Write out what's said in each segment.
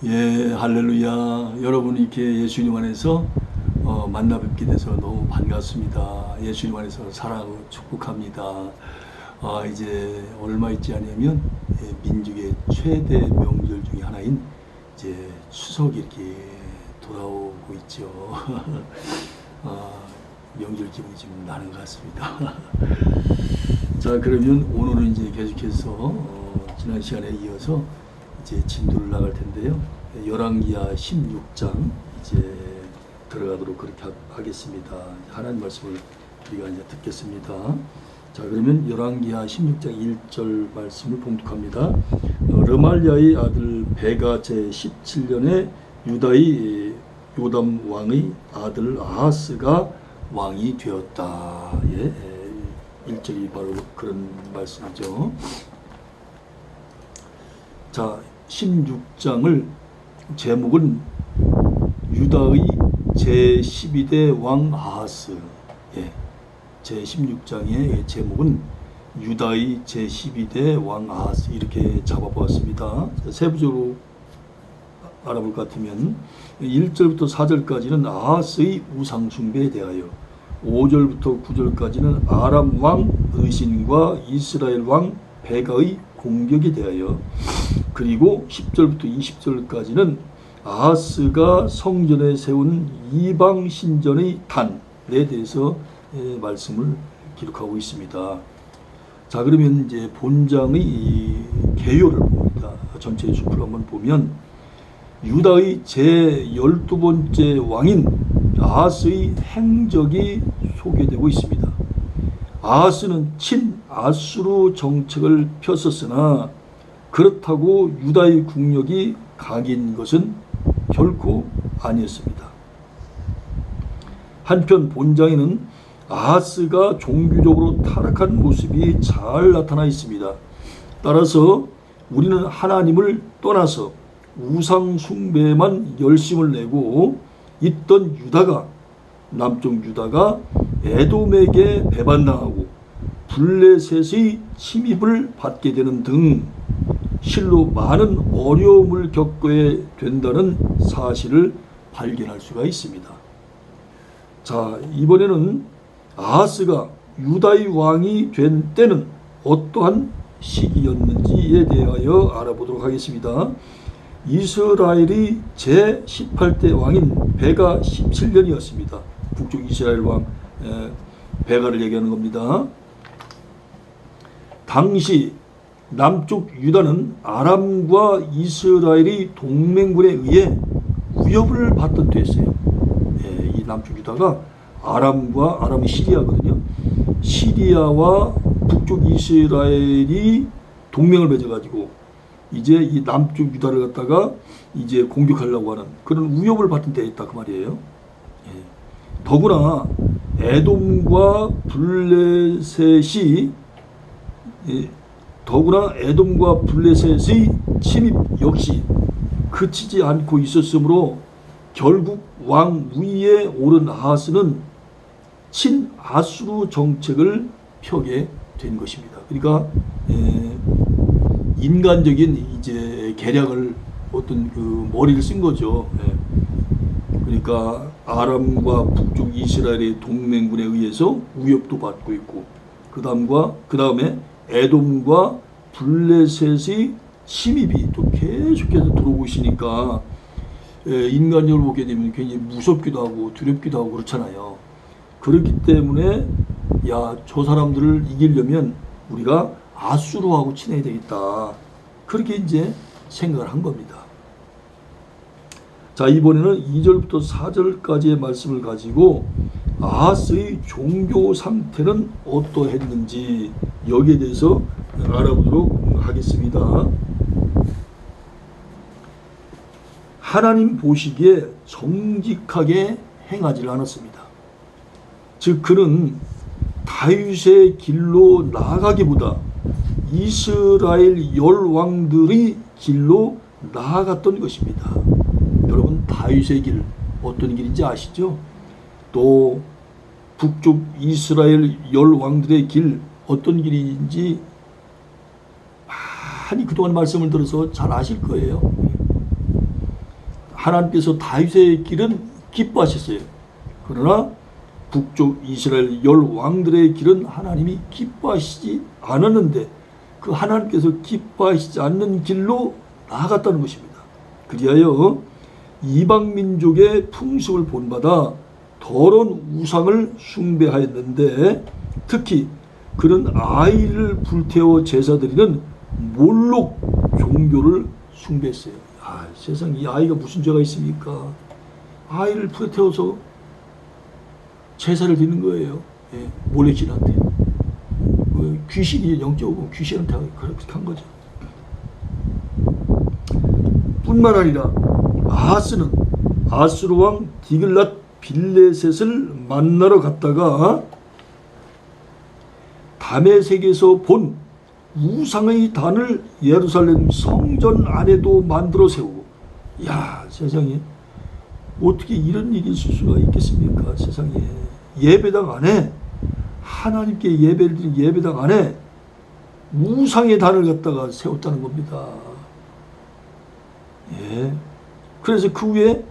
예, 할렐루야. 여러분 이렇게 예수님 안에서 만나 뵙게 돼서 너무 반갑습니다. 예수님 안에서 사랑하고 축복합니다. 이제 얼마 있지 않으면 민족의 최대 명절 중에 하나인 이제 추석이 이렇게 돌아오고 있죠. 명절 기분이 좀 나는 것 같습니다. 자, 그러면 오늘은 이제 계속해서 지난 시간에 이어서 이제 진도를 나갈 텐데요. 열왕기하 16장 이제 들어가도록 그렇게 하겠습니다. 하나님 말씀을 우리가 이제 듣겠습니다. 자, 그러면 열왕기하 16장 1절 말씀을 봉독합니다. 르말리아의 아들 베가 제 17년에 유다의 요담 왕의 아들 아하스가 왕이 되었다. 예, 1절이 바로 그런 말씀이죠. 자, 16장을 제목은 유다의 제12대 왕 아하스. 예, 제16장의 제목은 유다의 제12대 왕 아하스 이렇게 잡아보았습니다. 세부적으로 알아볼 것 같으면 1절부터 4절까지는 아하스의 우상숭배에 대하여, 5절부터 9절까지는 아람 왕 의신과 이스라엘 왕 베가의 공격에 대하여, 그리고 10절부터 20절까지는 아하스가 성전에 세운 이방 신전의 단에 대해서 말씀을 기록하고 있습니다. 자, 그러면 이제 본장의 개요를 봅니다. 전체 수풀을 한번 보면 유다의 제12번째 왕인 아하스의 행적이 소개되고 있습니다. 아하스는 친아수르 정책을 폈었으나 그렇다고 유다의 국력이 강인 것은 결코 아니었습니다. 한편 본장에는 아하스가 종교적으로 타락한 모습이 잘 나타나 있습니다. 따라서 우리는 하나님을 떠나서 우상 숭배에만 열심을 내고 있던 유다가, 남쪽 유다가 에돔에게 배반당하고 블레셋의 침입을 받게 되는 등 실로 많은 어려움을 겪게 된다는 사실을 발견할 수가 있습니다. 자, 이번에는 아하스가 유다의 왕이 된 때는 어떠한 시기였는지에 대하여 알아보도록 하겠습니다. 이스라엘이 제18대 왕인 베가 17년이었습니다. 북쪽 이스라엘 왕 베가를 얘기하는 겁니다. 당시 남쪽 유다는 아람과 이스라엘이 동맹군에 의해 위협을 받던 때였어요. 이 남쪽 유다가 아람이 시리아거든요. 시리아와 북쪽 이스라엘이 동맹을 맺어가지고 이제 이 남쪽 유다를 갖다가 이제 공격하려고 하는 그런 위협을 받던 때였다 그 말이에요. 더구나 에돔과 블레셋의 침입 역시 그치지 않고 있었으므로 결국 왕 위에 오른 아하스는 친아수르 정책을 펴게 된 것입니다. 그러니까 인간적인 이제 계략을 어떤 그 머리를 쓴 거죠. 그러니까 아람과 북쪽 이스라엘의 동맹군에 의해서 위협도 받고 있고, 그 다음에 에돔과 블레셋의 침입이 또 계속해서 들어오고 있으니까 인간적으로 보게 되면 굉장히 무섭기도 하고 두렵기도 하고 그렇잖아요. 그렇기 때문에 저 사람들을 이기려면 우리가 아수르하고 친해야 되겠다. 그렇게 이제 생각을 한 겁니다. 자, 이번에는 2절부터 4절까지의 말씀을 가지고 아하스의 종교 상태는 어떠했는지 여기에 대해서 알아보도록 하겠습니다. 하나님 보시기에 정직하게 행하지를 않았습니다. 즉 그는 다윗의 길로 나아가기보다 이스라엘 열왕들의 길로 나아갔던 것입니다. 여러분, 다윗의 길 어떤 길인지 아시죠? 또 북쪽 이스라엘 열왕들의 길 어떤 길인지 많이 그동안 말씀을 들어서 잘 아실 거예요. 하나님께서 다윗의 길은 기뻐하셨어요. 그러나 북쪽 이스라엘 10왕들의 길은 하나님이 기뻐하시지 않았는데 그 하나님께서 기뻐하시지 않는 길로 나아갔다는 것입니다. 그리하여 이방민족의 풍습을 본받아 더러운 우상을 숭배하였는데 특히 그런 아이를 불태워 제사드리는 몰록 종교를 숭배했어요. 세상 이 아이가 무슨 죄가 있습니까? 아이를 불태워서 제사를 드리는 거예요. 몰래신한테. 귀신이 영적으로 귀신한테 그렇게 한 거죠. 뿐만 아니라 아하스는 아수르 왕 디글랏 빌레셋을 만나러 갔다가 다메섹에서 본 우상의 단을 예루살렘 성전 안에도 만들어 세우고, 세상에 어떻게 이런 일이 있을 수가 있겠습니까? 세상에 예배당 안에, 하나님께 예배를 드린 예배당 안에 우상의 단을 갖다가 세웠다는 겁니다. 그래서 그 후에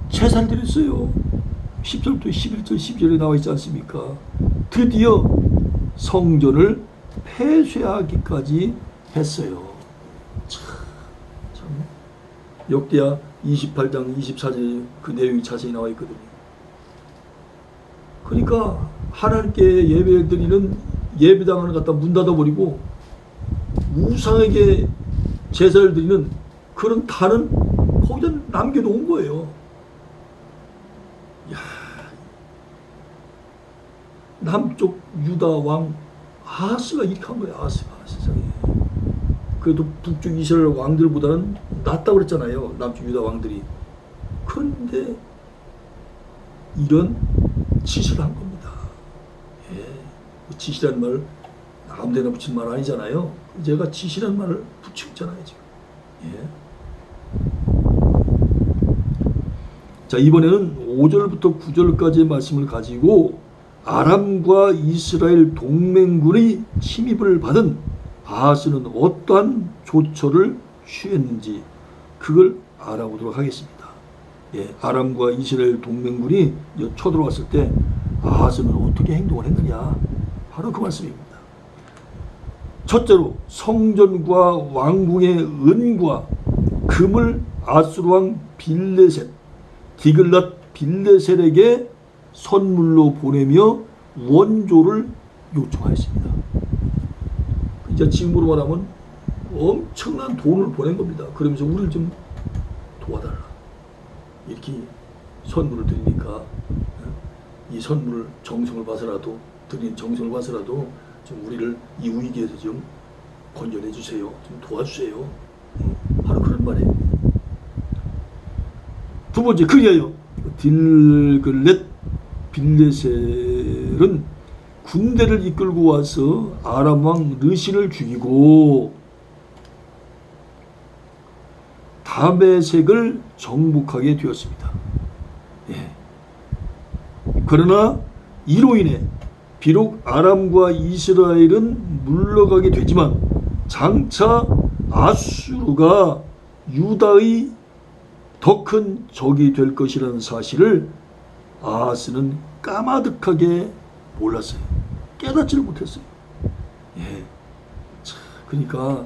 제사를 드렸어요. 10절부터 11절 12절에 나와 있지 않습니까? 드디어 성전을 폐쇄하기까지 했어요. 참 역대하 28장 24절 그 내용이 자세히 나와 있거든요. 그러니까 하나님께 예배를 드리는 예배당을 갖다 문 닫아버리고 우상에게 제사를 드리는 그런 단은 거기다 남겨놓은 거예요. 남쪽 유다 왕 아하스가 이렇게 한 거예요. 아하스가 세상에. 그래도 북쪽 이스라엘 왕들보다는 낫다고 그랬잖아요. 남쪽 유다 왕들이. 그런데 이런 짓을 한 겁니다. 짓이란 말 아무데나 붙인 말 아니잖아요. 제가 짓이란 말을 붙이고 있잖아요 지금. 자, 이번에는 5절부터 9절까지의 말씀을 가지고 아람과 이스라엘 동맹군의 침입을 받은 아하스는 어떠한 조처를 취했는지 그걸 알아보도록 하겠습니다. 아람과 이스라엘 동맹군이 쳐들어왔을 때 아하스는 어떻게 행동을 했느냐, 바로 그 말씀입니다. 첫째로 성전과 왕궁의 은과 금을 아수르 왕 빌레셋, 디글랏 빌레셋에게 선물로 보내며 원조를 요청하였습니다. 이제 지금으로 말하면 엄청난 돈을 보낸 겁니다. 그러면서 우리를 좀 도와달라. 이렇게 선물을 드리니까 이 선물을 정성을 봐서라도 드린 정성을 봐서라도 좀 우리를 이 위기에서 좀 건져내 주세요. 좀 도와주세요. 바로 그런 말이에요. 두 번째, 그리하여 딜글렛 빌레셋은 군대를 이끌고 와서 아람 왕 르신을 죽이고 다메섹을 정복하게 되었습니다. 그러나 이로 인해 비록 아람과 이스라엘은 물러가게 되지만 장차 아수르가 유다의 더 큰 적이 될 것이라는 사실을 아하스는 까마득하게 몰랐어요. 깨닫지를 못했어요. 그러니까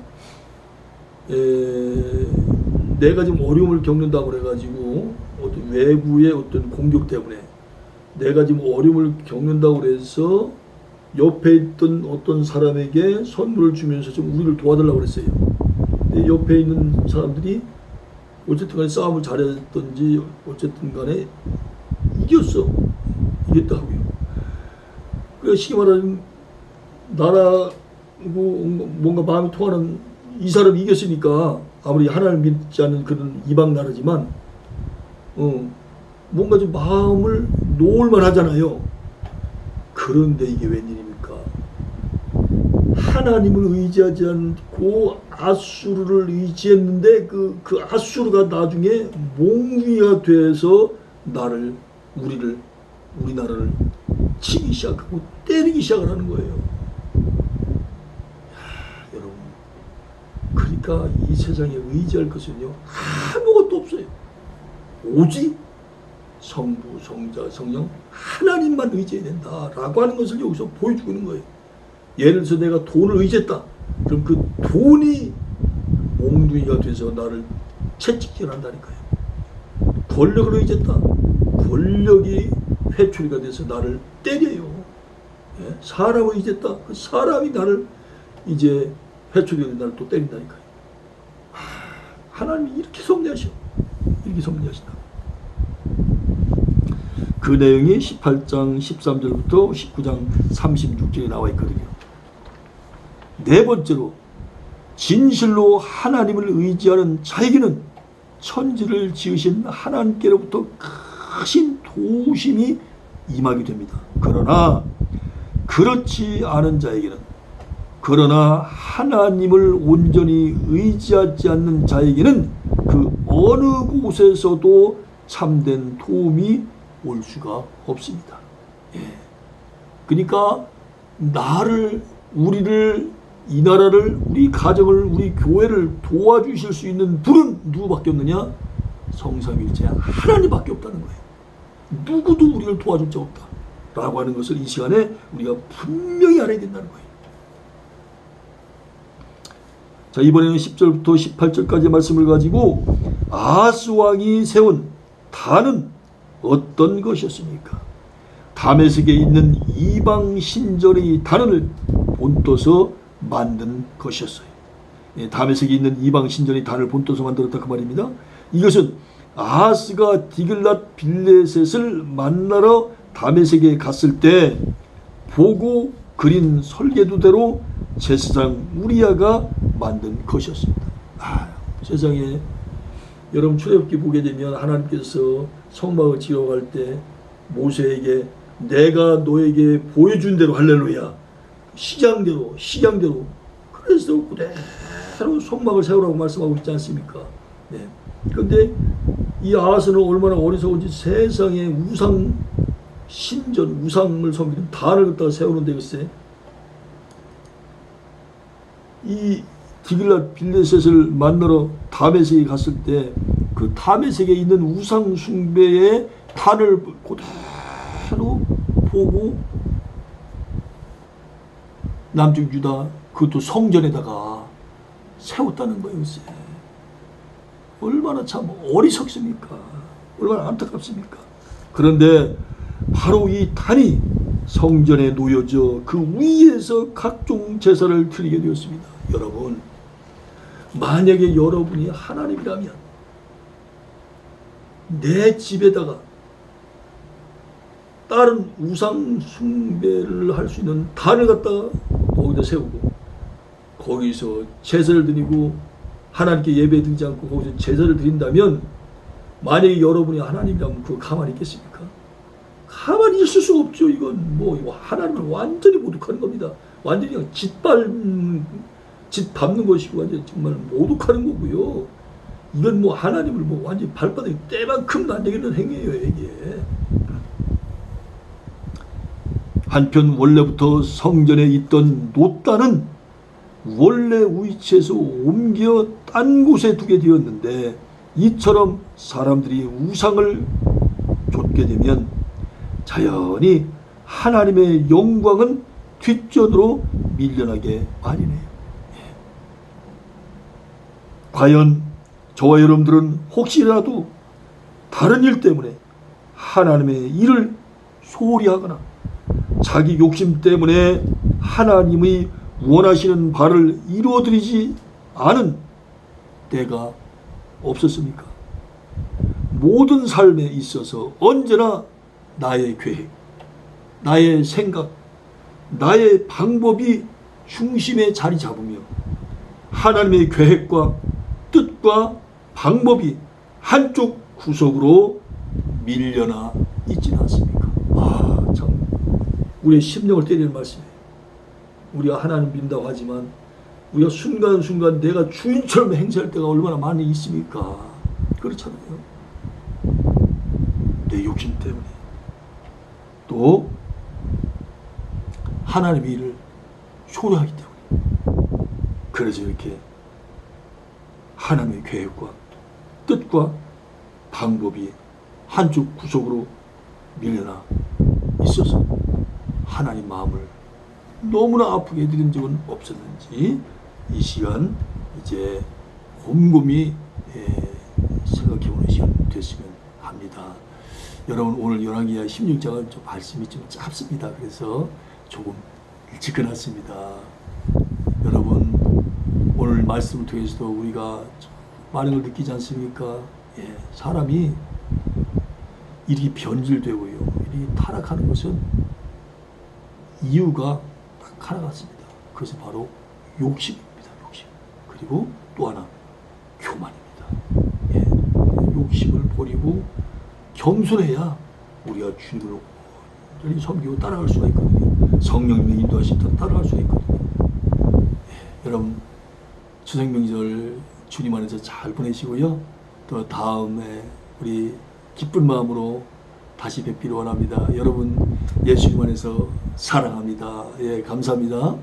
내가 지금 어려움을 겪는다고 그래가지고 어떤 외부의 어떤 공격 때문에 내가 지금 어려움을 겪는다고 그래서 옆에 있던 어떤 사람에게 선물을 주면서 좀 우리를 도와달라고 그랬어요. 근데 옆에 있는 사람들이 어쨌든 간에 싸움을 잘했던지 어쨌든 간에 이겼다고요. 그러니까 쉽게 말하면 나라고 뭔가 마음이 통하는 이 사람이 이겼으니까 아무리 하나님을 믿지 않는 그런 이방 나라지만 뭔가 좀 마음을 놓을만 하잖아요. 그런데 이게 웬일입니까? 하나님을 의지하지 않고 아수르를 의지했는데 그 아수르가 나중에 몽위가 돼서 우리나라를 치기 시작하고 때리기 시작을 하는 거예요. 여러분, 그러니까 이 세상에 의지할 것은요 아무것도 아무것도 없어요. 오직 성부, 성자, 성령 하나님만 의지해야 된다라고 하는 것을 여기서 보여주고 있는 거예요. 예를 들어서 내가 돈을 의지했다. 그럼 그 돈이 몽둥이가 돼서 나를 채찍질 한다니까요. 권력을 의지했다. 권력이 회초리가 돼서 나를 때려요. 예? 사람을 의지했다. 그 사람이 나를 이제 회초리가 돼서 나를 또 때린다니까요. 하나님이 이렇게 섭리하셔. 이렇게 섭리하시다. 그 내용이 18장 13절부터 19장 36절에 나와 있거든요. 네 번째로 진실로 하나님을 의지하는 자에게는 천지를 지으신 하나님께로부터 크신 도우심이 임하게 됩니다. 그러나 그렇지 않은 자에게는, 그러나 하나님을 온전히 의지하지 않는 자에게는 그 어느 곳에서도 참된 도움이 올 수가 없습니다. 예. 그러니까 나를, 우리를, 이 나라를, 우리 가정을, 우리 교회를 도와주실 수 있는 분은 누구밖에 없느냐? 성삼위일체 하나님밖에 없다는 거예요. 누구도 우리를 도와줄 자 없다 라고 하는 것을 이 시간에 우리가 분명히 알아야 된다는 거예요. 자, 이번에는 10절부터 18절까지 말씀을 가지고 아하스 왕이 세운 단은 어떤 것이었습니까? 다메섹에 있는 이방 신전의 단을 본떠서 만든 것이었어요. 예, 다메섹에 있는 이방 신전의 단을 본떠서 만들었다 그 말입니다. 이것은 아하스가 디글랏 빌레셋을 만나러 다메섹에 갔을 때 보고 그린 설계도대로 제사장 우리야가 만든 것이었습니다. 세상에 여러분 출애굽기 보게 되면 하나님께서 성막을 지어 갈 때 모세에게 내가 너에게 보여준 대로, 할렐루야, 시장대로 그래서 그대로 성막을 세우라고 말씀하고 있지 않습니까? 네. 그런데 이 아하스는 얼마나 어리석은지 세상에 우상 신전, 우상을 섬기는 단을 갖다가 세우는데 글쎄 이 디글랏 빌레셋을 만나러 다메섹에 갔을 때 그 다메섹에 있는 우상 숭배의 단을 그대로 보고 남쪽 유다, 그것도 성전에다가 세웠다는 거예요. 글쎄. 얼마나 참 어리석습니까? 얼마나 안타깝습니까? 그런데 바로 이 단이 성전에 놓여져 그 위에서 각종 제사를 드리게 되었습니다. 여러분, 만약에 여러분이 하나님이라면 내 집에다가 다른 우상 숭배를 할 수 있는 단을 갖다가 거기다 세우고 거기서 제사를 드리고 하나님께 예배 드리지 않고 거기서 제사를 드린다면, 만약에 여러분이 하나님이라면 그거 가만히 있겠습니까? 가만히 있을 수 없죠. 이건 뭐 이거 하나님을 완전히 모독하는 겁니다. 완전히 그냥 짓 밟는 것이고 완전 정말 모독하는 거고요. 이건 뭐 하나님을 뭐 완전히 발바닥에 때만큼도 안 되겠는 행위예요, 이게. 한편 원래부터 성전에 있던 놋단은 원래 위치에서 옮겨 딴 곳에 두게 되었는데, 이처럼 사람들이 우상을 좇게 되면 자연히 하나님의 영광은 뒷전으로 밀려나게 마련해요. 과연 저와 여러분들은 혹시라도 다른 일 때문에 하나님의 일을 소홀히 하거나 자기 욕심 때문에 하나님의 원하시는 바를 이루어드리지 않은 때가 없었습니까? 모든 삶에 있어서 언제나 나의 계획, 나의 생각, 나의 방법이 중심에 자리 잡으며 하나님의 계획과 뜻과 방법이 한쪽 구석으로 밀려나 있지는 않습니까? 참 우리의 심령을 때리는 말씀이에요. 우리가 하나님 믿는다고 하지만 우리가 순간순간 내가 주인처럼 행세할 때가 얼마나 많이 있습니까? 그렇잖아요. 내 욕심 때문에, 또 하나님의 일을 소홀하기 때문에, 그래서 이렇게 하나님의 계획과 뜻과 방법이 한쪽 구석으로 밀려나 있어서 하나님 마음을 너무나 아프게 해드린 적은 없었는지 이 시간 이제 곰곰이 생각해보는 시간 됐으면 합니다. 여러분 오늘 열왕기하 16장은 좀 말씀이 좀 짧습니다. 그래서 조금 일찍 끝났습니다. 여러분 오늘 말씀을 통해서도 우리가 많은 걸 느끼지 않습니까? 사람이 이렇게 변질되고요, 이렇게 타락하는 것은 이유가 딱 하나 같습니다. 그것은 바로 욕심입니다. 욕심. 그리고 또 하나 교만입니다. 욕심을 버리고 겸손해야 우리가 주님을 온전히 섬기고 따라갈 수가 있거든요. 성령님의 인도하심 따라갈 수가 있거든요. 여러분 추석 명절 주님 안에서 잘 보내시고요. 또 다음에 우리 기쁜 마음으로 다시 뵙기를 원합니다. 여러분 예수님 안에서 사랑합니다. 감사합니다.